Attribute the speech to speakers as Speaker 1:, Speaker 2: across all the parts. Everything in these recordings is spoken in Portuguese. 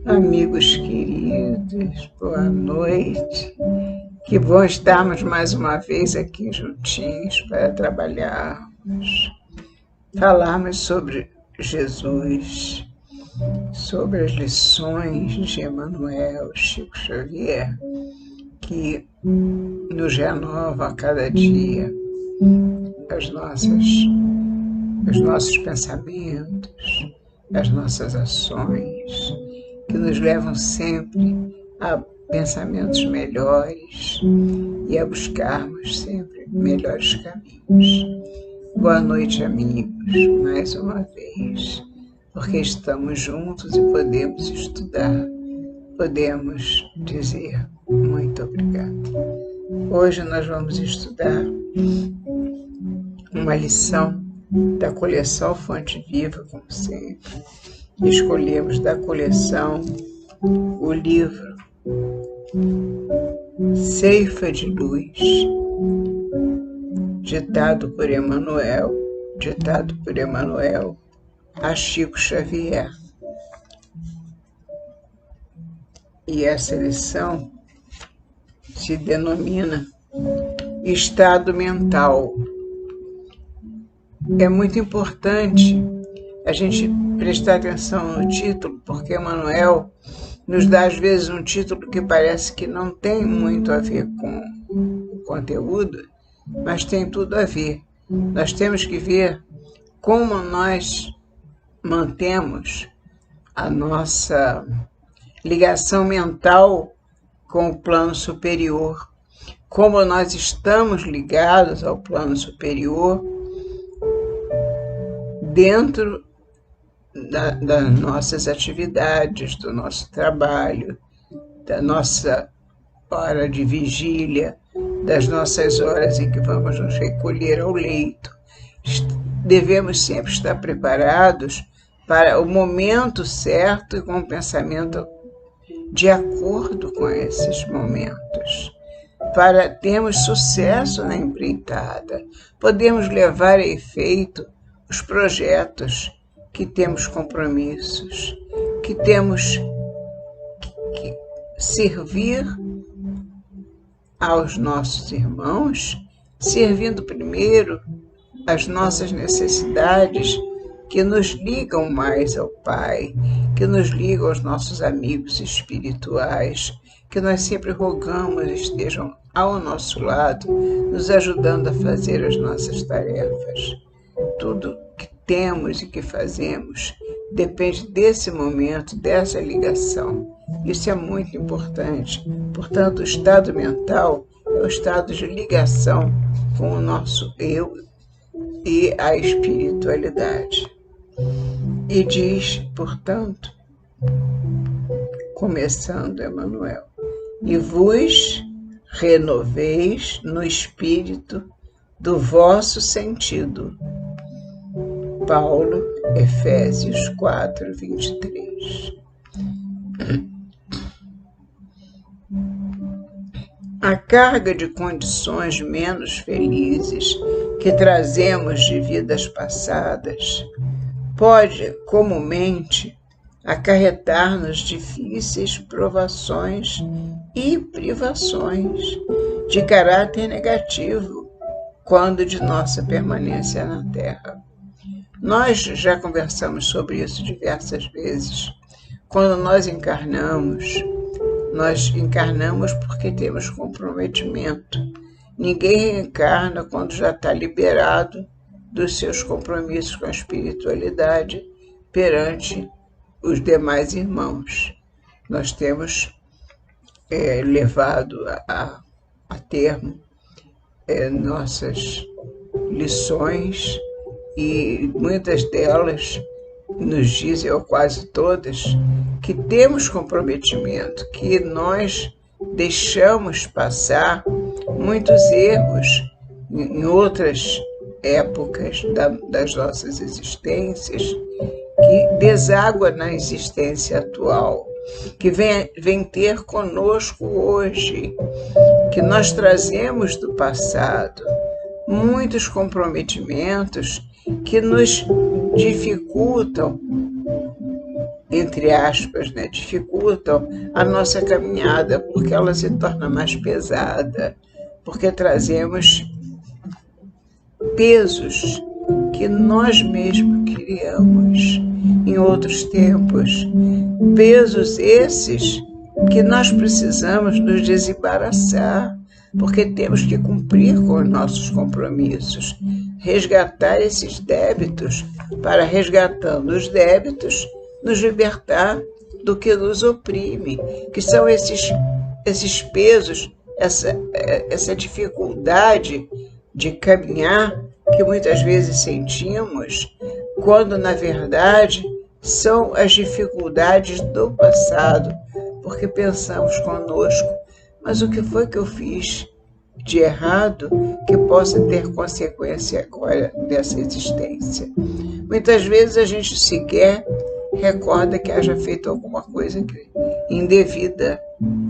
Speaker 1: Amigos queridos, boa noite. Que bom estarmos mais uma vez aqui juntinhos para trabalharmos, falarmos sobre Jesus, sobre as lições de Emmanuel, Chico Xavier, que nos renova a cada dia os nossos pensamentos, as nossas ações, que nos levam sempre a pensamentos melhores e a buscarmos sempre melhores caminhos. Boa noite, amigos, mais uma vez, porque estamos juntos e podemos estudar, podemos dizer muito obrigado. Hoje nós vamos estudar uma lição da coleção Fonte Viva, como sempre. Escolhemos da coleção o livro Ceifa de Luz, ditado por Emmanuel a Chico Xavier. E essa lição se denomina Estado Mental. É muito importante a gente prestar atenção no título, porque Emmanuel nos dá às vezes um título que parece que não tem muito a ver com o conteúdo, mas tem tudo a ver. Nós temos que ver como nós mantemos a nossa ligação mental com o plano superior, como nós estamos ligados ao plano superior dentro das nossas atividades, do nosso trabalho, da nossa hora de vigília, das nossas horas em que vamos nos recolher ao leito. Devemos sempre estar preparados para o momento certo e com o pensamento de acordo com esses momentos, para termos sucesso na empreitada, podemos levar a efeito os projetos, que temos compromissos, que temos que servir aos nossos irmãos, servindo primeiro as nossas necessidades que nos ligam mais ao Pai, que nos ligam aos nossos amigos espirituais, que nós sempre rogamos estejam ao nosso lado, nos ajudando a fazer as nossas tarefas. Tudo que temos e que fazemos depende desse momento, dessa ligação. Isso é muito importante. Portanto, o estado mental é o estado de ligação com o nosso eu e a espiritualidade. E diz, portanto, começando Emmanuel, e vos renoveis no espírito do vosso sentido. Paulo, Efésios 4, 23. A carga de condições menos felizes que trazemos de vidas passadas pode, comumente, acarretar-nos difíceis provações e privações de caráter negativo quando de nossa permanência na Terra. Nós já conversamos sobre isso diversas vezes. Quando nós encarnamos porque temos comprometimento. Ninguém reencarna quando já está liberado dos seus compromissos com a espiritualidade perante os demais irmãos. Nós temos levado a termo nossas lições e muitas delas nos dizem, ou quase todas, que temos comprometimento, que nós deixamos passar muitos erros em outras épocas das nossas existências, que deságua na existência atual, que vem ter conosco hoje, que nós trazemos do passado muitos comprometimentos que nos dificultam, entre aspas, né? Dificultam a nossa caminhada, porque ela se torna mais pesada, porque trazemos pesos que nós mesmos criamos em outros tempos, pesos esses que nós precisamos nos desembaraçar, porque temos que cumprir com os nossos compromissos, resgatar esses débitos, para, resgatando os débitos, nos libertar do que nos oprime, que são esses pesos, essa dificuldade de caminhar que muitas vezes sentimos, quando na verdade são as dificuldades do passado, porque pensamos conosco, mas o que foi que eu fiz de errado que possa ter consequência agora dessa existência? Muitas vezes a gente sequer recorda que haja feito alguma coisa indevida,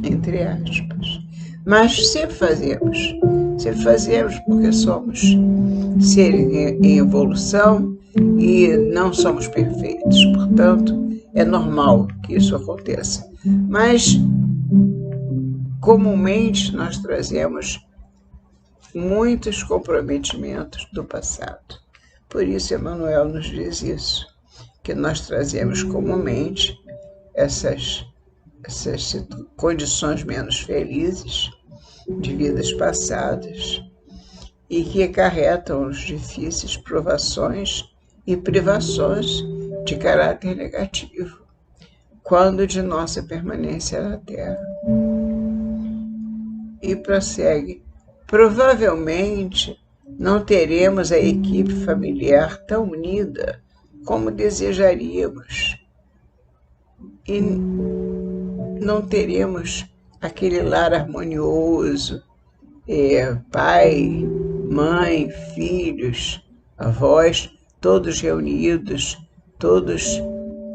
Speaker 1: entre aspas. Mas sempre fazemos porque somos seres em evolução e não somos perfeitos. Portanto, é normal que isso aconteça. Mas, comumente, nós trazemos muitos comprometimentos do passado. Por isso, Emmanuel nos diz isso, que nós trazemos comumente essas condições menos felizes de vidas passadas e que acarretam os difíceis provações e privações de caráter negativo, quando de nossa permanência na Terra. E prossegue: provavelmente não teremos a equipe familiar tão unida como desejaríamos e não teremos aquele lar harmonioso, pai, mãe, filhos, avós, todos reunidos, todos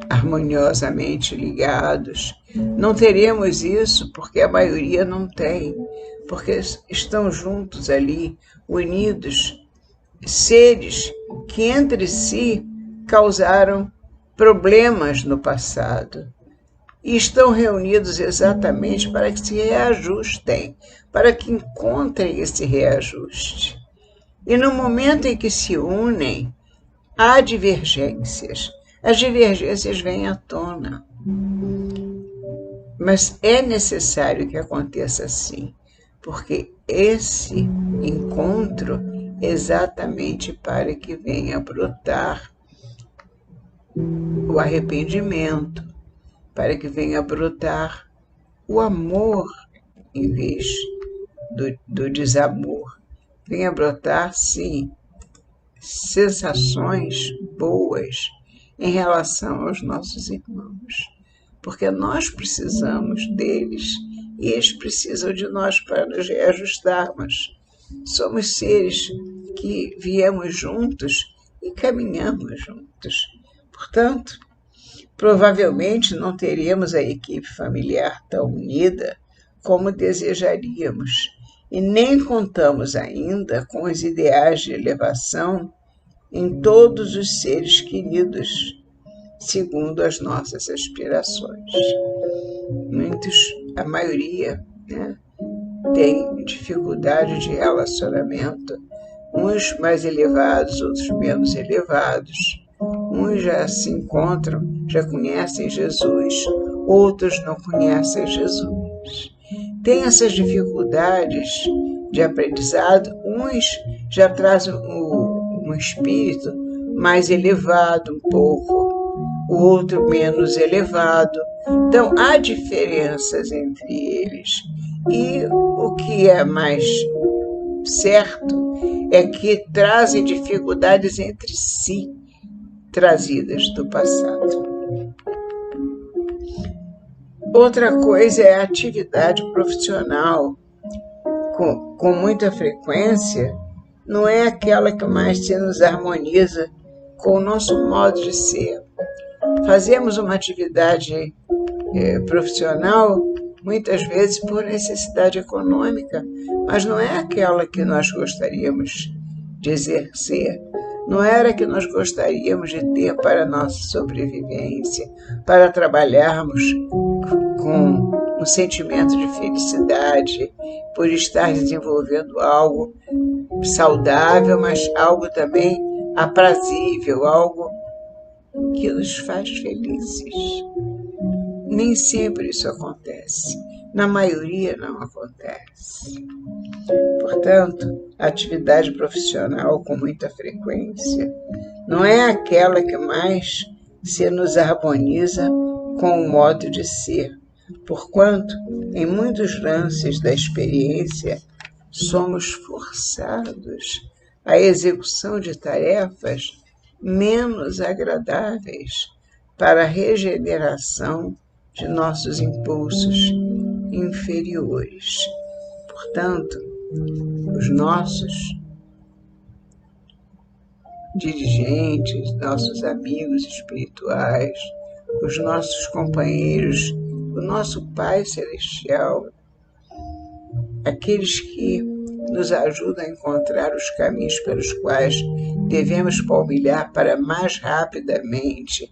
Speaker 1: harmoniosamente ligados. Não teremos isso porque a maioria não tem, porque estão juntos ali, unidos, seres que entre si causaram problemas no passado e estão reunidos exatamente para que se reajustem, para que encontrem esse reajuste. E no momento em que se unem, há divergências. As divergências vêm à tona. Mas é necessário que aconteça assim, porque esse encontro é exatamente para que venha brotar o arrependimento, para que venha brotar o amor em vez do desamor. Venha brotar, sim, sensações boas em relação aos nossos irmãos, porque nós precisamos deles e eles precisam de nós para nos reajustarmos. Somos seres que viemos juntos e caminhamos juntos. Portanto, provavelmente não teremos a equipe familiar tão unida como desejaríamos e nem contamos ainda com os ideais de elevação em todos os seres queridos, segundo as nossas aspirações. A maioria, né, tem dificuldade de relacionamento, uns mais elevados, outros menos elevados. Uns já se encontram, já conhecem Jesus, outros não conhecem Jesus. Tem essas dificuldades de aprendizado, uns já trazem um espírito mais elevado um pouco, o outro menos elevado. Então, há diferenças entre eles. E o que é mais certo é que trazem dificuldades entre si, trazidas do passado. Outra coisa é a atividade profissional. Com muita frequência, não é aquela que mais se nos harmoniza com o nosso modo de ser. Fazemos uma atividade profissional, muitas vezes por necessidade econômica, mas não é aquela que nós gostaríamos de exercer. Não era que nós gostaríamos de ter para a nossa sobrevivência, para trabalharmos com um sentimento de felicidade, por estar desenvolvendo algo saudável, mas algo também aprazível, algo que nos faz felizes. Nem sempre isso acontece. Na maioria não acontece. Portanto, a atividade profissional com muita frequência não é aquela que mais se nos harmoniza com o modo de ser, porquanto, em muitos lances da experiência, somos forçados à execução de tarefas menos agradáveis para a regeneração de nossos impulsos inferiores. Portanto, os nossos dirigentes, nossos amigos espirituais, os nossos companheiros, o nosso Pai Celestial, aqueles que nos ajudam a encontrar os caminhos pelos quais devemos palmilhar para mais rapidamente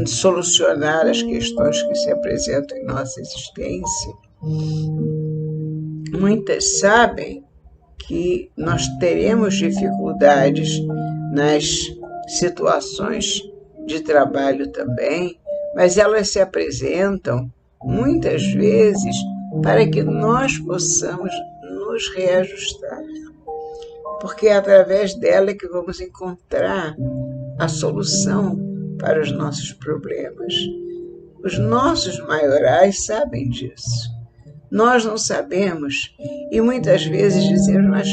Speaker 1: solucionar as questões que se apresentam em nossa existência. Muitas sabem que nós teremos dificuldades nas situações de trabalho também, mas elas se apresentam muitas vezes para que nós possamos nos reajustar, porque é através dela que vamos encontrar a solução para os nossos problemas. Os nossos maiorais sabem disso. Nós não sabemos e muitas vezes dizemos, mas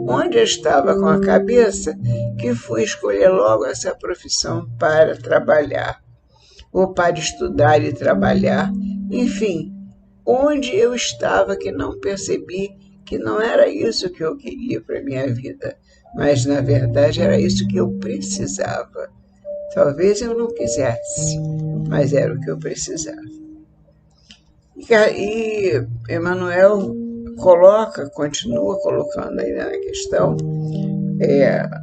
Speaker 1: onde eu estava com a cabeça que fui escolher logo essa profissão para trabalhar, ou para estudar e trabalhar, enfim, onde eu estava que não percebi que não era isso que eu queria para a minha vida, mas na verdade era isso que eu precisava. Talvez eu não quisesse, mas era o que eu precisava. E Emmanuel continua colocando aí na questão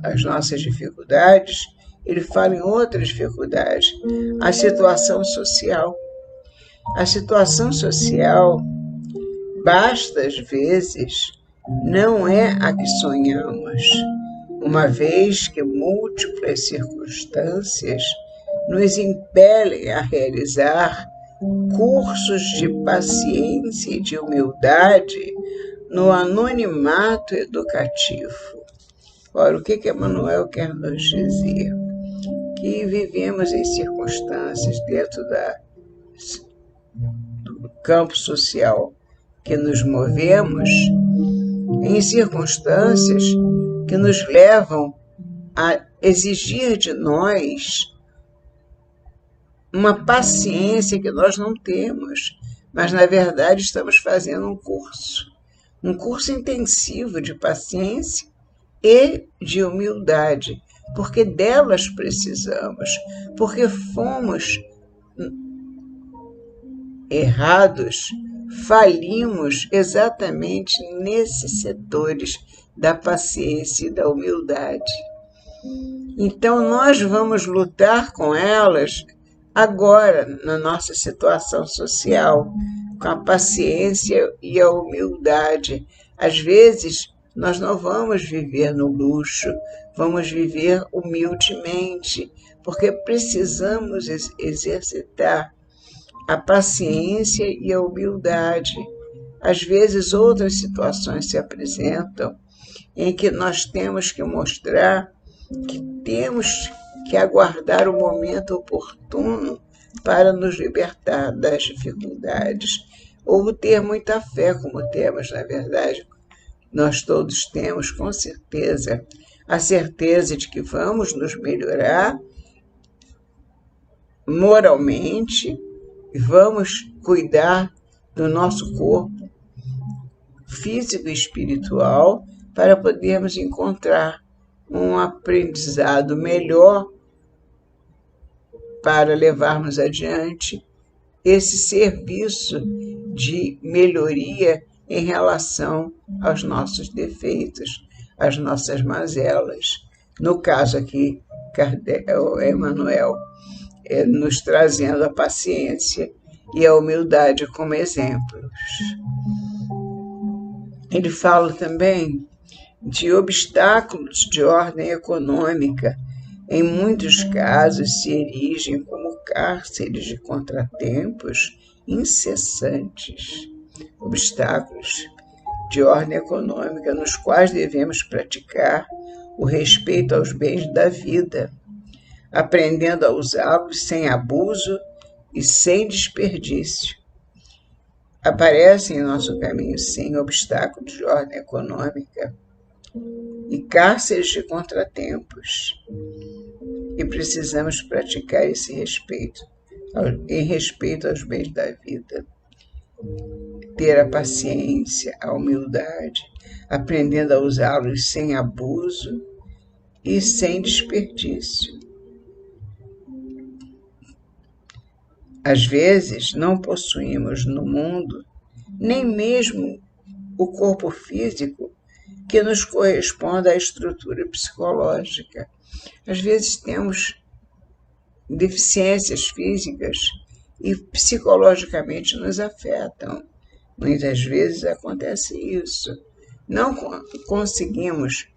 Speaker 1: as nossas dificuldades. Ele fala em outras dificuldades, a situação social. A situação social, basta às vezes, não é a que sonhamos, uma vez que múltiplas circunstâncias nos impelem a realizar cursos de paciência e de humildade no anonimato educativo. Ora, o que Emmanuel quer nos dizer? Que vivemos em circunstâncias dentro do campo social que nos movemos, em circunstâncias que nos levam a exigir de nós uma paciência que nós não temos, mas na verdade estamos fazendo um curso intensivo de paciência e de humildade, porque delas precisamos, porque fomos errados, falimos exatamente nesses setores da paciência e da humildade. Então nós vamos lutar com elas agora, na nossa situação social, com a paciência e a humildade. Às vezes, nós não vamos viver no luxo, vamos viver humildemente, porque precisamos exercitar a paciência e a humildade. Às vezes, outras situações se apresentam em que nós temos que mostrar que temos que aguardar o momento oportuno para nos libertar das dificuldades, ou ter muita fé, como temos, na verdade. Nós todos temos, com certeza, a certeza de que vamos nos melhorar moralmente e vamos cuidar do nosso corpo físico e espiritual para podermos encontrar um aprendizado melhor para levarmos adiante esse serviço de melhoria em relação aos nossos defeitos, às nossas mazelas. No caso aqui, Emmanuel nos trazendo a paciência e a humildade como exemplos. Ele fala também de obstáculos de ordem econômica. Em muitos casos se erigem como cárceres de contratempos incessantes. Obstáculos de ordem econômica nos quais devemos praticar o respeito aos bens da vida, aprendendo a usá-los sem abuso e sem desperdício. Aparecem em nosso caminho, sim, obstáculos de ordem econômica e cárceres de contratempos. E precisamos praticar esse respeito, em respeito aos bens da vida. Ter a paciência, a humildade, aprendendo a usá-los sem abuso e sem desperdício. Às vezes, não possuímos no mundo nem mesmo o corpo físico que nos corresponda à estrutura psicológica. Às vezes temos deficiências físicas e psicologicamente nos afetam. Muitas vezes acontece isso. Não conseguimos,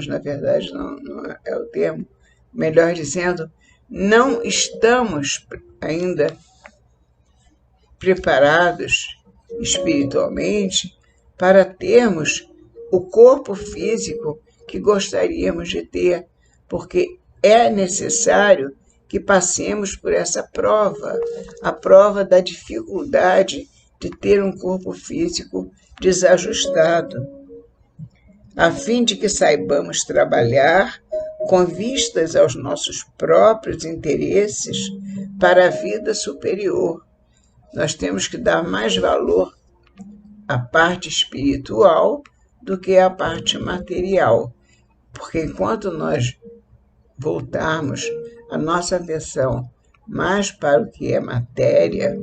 Speaker 1: na verdade, não é o termo, melhor dizendo, não estamos ainda preparados espiritualmente para termos o corpo físico que gostaríamos de ter, porque é necessário que passemos por essa prova, a prova da dificuldade de ter um corpo físico desajustado, a fim de que saibamos trabalhar com vistas aos nossos próprios interesses para a vida superior. Nós temos que dar mais valor à parte espiritual do que à parte material, porque enquanto nós voltarmos a nossa atenção mais para o que é matéria,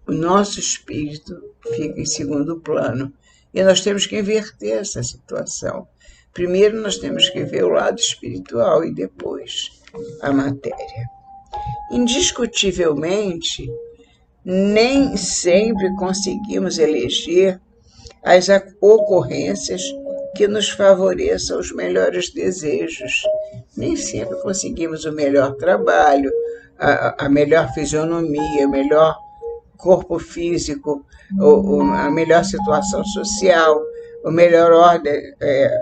Speaker 1: o nosso espírito fica em segundo plano. E nós temos que inverter essa situação. Primeiro nós temos que ver o lado espiritual e depois a matéria. Indiscutivelmente, nem sempre conseguimos eleger as ocorrências que nos favoreçam os melhores desejos. Nem sempre conseguimos o melhor trabalho, a melhor fisionomia, o melhor corpo físico, a melhor situação social, a melhor ordem,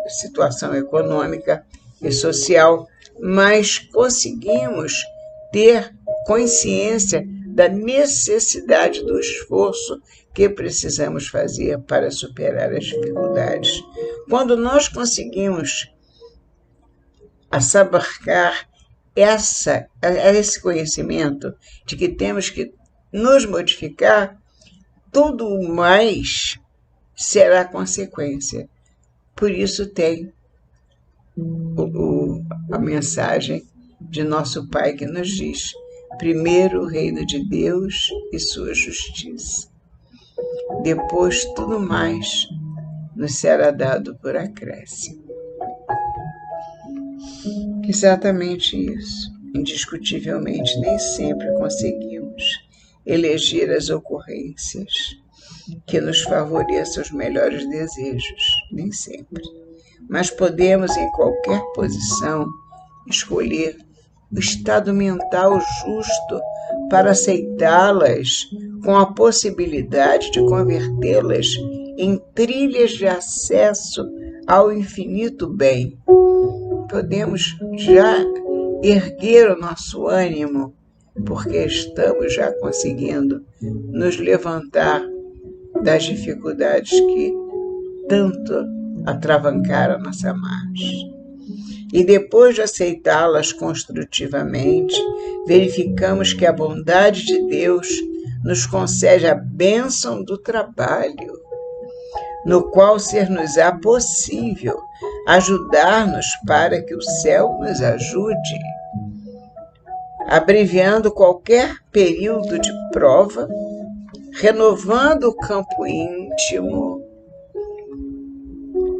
Speaker 1: situação econômica e social, mas conseguimos ter consciência da necessidade do esforço que precisamos fazer para superar as dificuldades. Quando nós conseguimos assabarcar esse conhecimento de que temos que nos modificar, tudo mais será consequência. Por isso tem a mensagem de nosso Pai que nos diz: primeiro o reino de Deus e sua justiça. Depois tudo mais nos será dado por acréscimo. Exatamente isso. Indiscutivelmente, nem sempre conseguimos eleger as ocorrências que nos favoreçam os melhores desejos, nem sempre. Mas podemos, em qualquer posição, escolher o estado mental justo para aceitá-las, com a possibilidade de convertê-las em trilhas de acesso ao infinito bem. Podemos já erguer o nosso ânimo, porque estamos já conseguindo nos levantar das dificuldades que tanto atravancaram a nossa marcha. E depois de aceitá-las construtivamente, verificamos que a bondade de Deus nos concede a bênção do trabalho, no qual ser-nos-á possível ajudar-nos para que o céu nos ajude, abreviando qualquer período de prova, renovando o campo íntimo,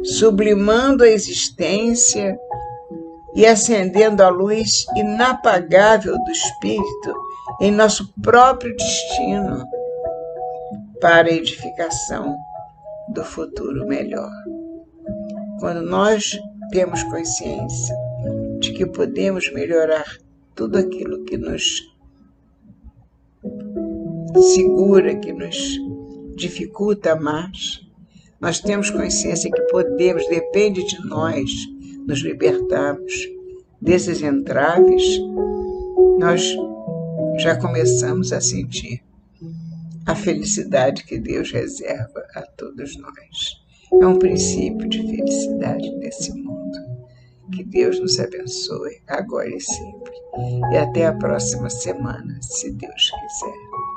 Speaker 1: sublimando a existência e acendendo a luz inapagável do Espírito em nosso próprio destino para a edificação do futuro melhor. Quando nós temos consciência de que podemos melhorar tudo aquilo que nos segura, que nos dificulta mais, nós temos consciência que podemos, depende de nós, nos libertarmos desses entraves, nós já começamos a sentir a felicidade que Deus reserva a todos nós. É um princípio de felicidade nesse mundo. Que Deus nos abençoe agora e sempre. E até a próxima semana, se Deus quiser.